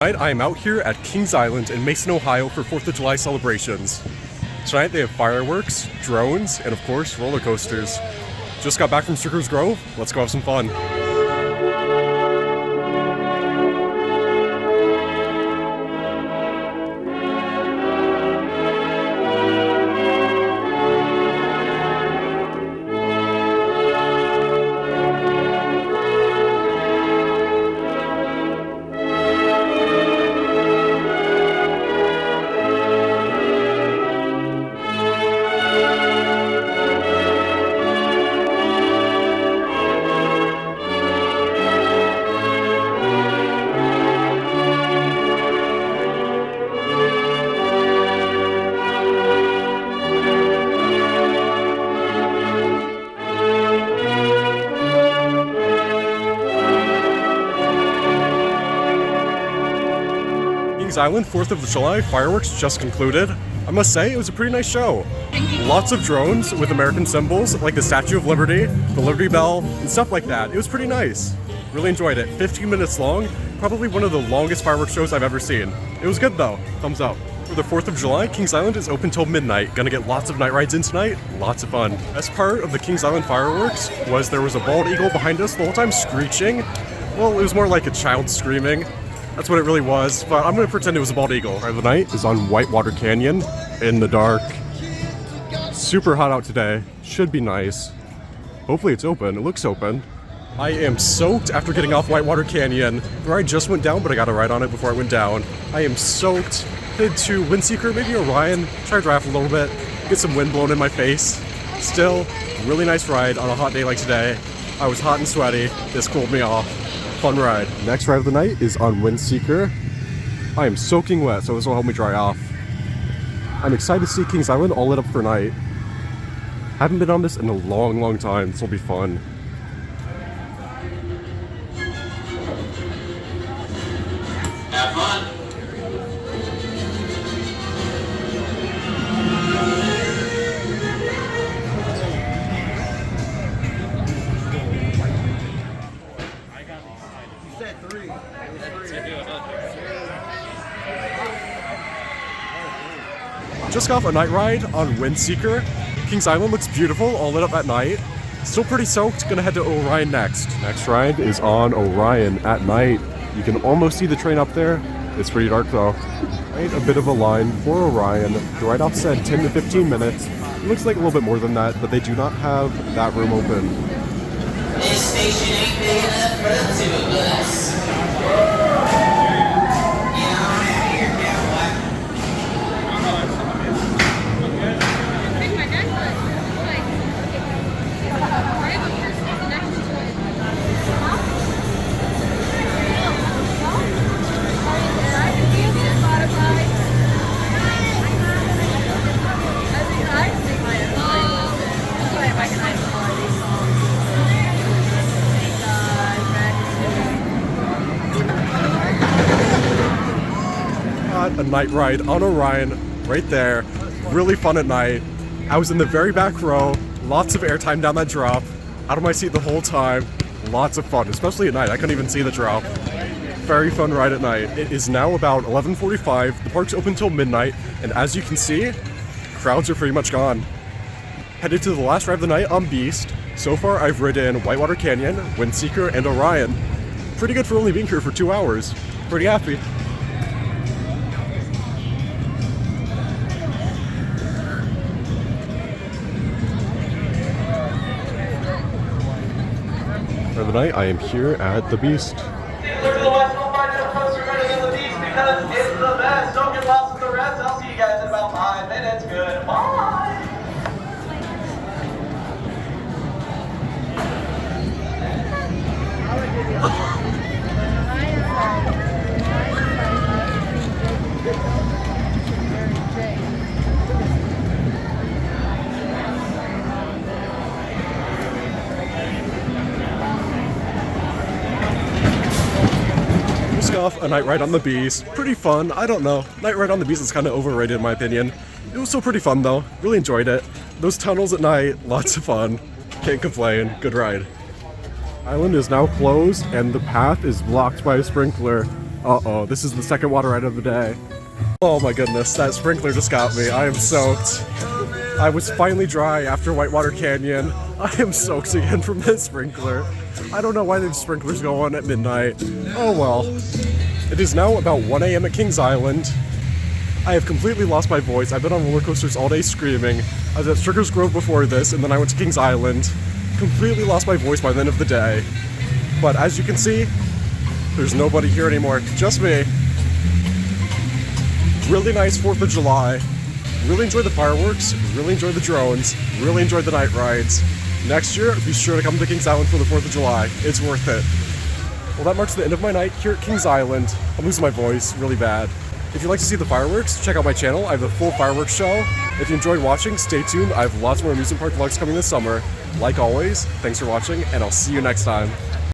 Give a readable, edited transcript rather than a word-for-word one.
Tonight I am out here at Kings Island in Mason, Ohio for 4th of July celebrations. Tonight they have fireworks, drones, and of course roller coasters. Just got back from Sucrose Grove, let's go have some fun. Kings Island 4th of July fireworks just concluded. I must say, it was a pretty nice show. Lots of drones with American symbols, like the Statue of Liberty, the Liberty Bell, and stuff like that. It was pretty nice. Really enjoyed it. 15 minutes long, probably one of the longest fireworks shows I've ever seen. It was good though. Thumbs up. For the 4th of July, Kings Island is open till midnight. Gonna get lots of night rides in tonight. Lots of fun. Best part of the Kings Island fireworks was there was a bald eagle behind us the whole time screeching. Well, it was more like a child screaming. That's what it really was, but I'm gonna pretend it was a bald eagle. The night is on Whitewater Canyon in the dark. Super hot out today. Should be nice. Hopefully it's open. It looks open. I am soaked after getting off Whitewater Canyon. The ride just went down, but I got a ride on it before it went down. I am soaked. Headed to Windseeker, maybe Orion. Try to drive a little bit. Get some wind blown in my face. Still, really nice ride on a hot day like today. I was hot and sweaty. This cooled me off. Fun ride. Next ride of the night is on Windseeker. I am soaking wet, so this will help me dry off. I'm excited to see Kings Island all lit up for night. Haven't been on this in a long time. This will be fun. Have fun. Just got off a night ride on Windseeker. Kings Island looks beautiful, all lit up at night. Still pretty soaked, gonna head to Orion next. Next ride is on Orion at night. You can almost see the train up there. It's pretty dark though. Right, a bit of a line for Orion. The ride-off said 10 to 15 minutes. It looks like a little bit more than that, but they do not have that room open. This station ain't big enough for the two of us. A night ride on Orion right there. Really fun at night. I was in the very back row. Lots of airtime down that drop. Out of my seat the whole time. Lots of fun, especially at night. I couldn't even see the drop. Very fun ride at night. It is now about 11:45. The park's open till midnight, and as you can see, crowds are pretty much gone. Headed to the last ride of the night on Beast. So far, I've ridden Whitewater Canyon, Windseeker, and Orion. Pretty good for only being here for 2 hours. Pretty happy. For the night, I am here at the Beast. Look to the west, don't find your poster running in the beast because it's the best. Don't get lost with the rest. I'll see you guys in about 5 minutes. Goodbye. Just got off a night ride on the Beast. Pretty fun. I don't know. Night ride on the Beast is kind of overrated in my opinion. It was still pretty fun though. Really enjoyed it. Those tunnels at night, lots of fun. Can't complain. Good ride. Island is now closed and the path is blocked by a sprinkler. Uh-oh, this is the second water ride of the day. Oh my goodness, that sprinkler just got me. I am soaked. I was finally dry after Whitewater Canyon. I am soaked again from this sprinkler. I don't know why they have sprinklers going at midnight. Oh well. It is now about 1 a.m. at Kings Island. I have completely lost my voice. I've been on roller coasters all day screaming. I was at Strickers Grove before this, and then I went to Kings Island. Completely lost my voice by the end of the day. But as you can see, there's nobody here anymore, just me. Really nice 4th of July. Really enjoyed the fireworks, really enjoyed the drones, really enjoyed the night rides. Next year, be sure to come to Kings Island for the 4th of July. It's worth it. Well, that marks the end of my night here at Kings Island. I'm losing my voice really bad. If you'd like to see the fireworks, check out my channel. I have the full fireworks show. If you enjoyed watching, stay tuned. I have lots more amusement park vlogs coming this summer. Like always, thanks for watching, and I'll see you next time.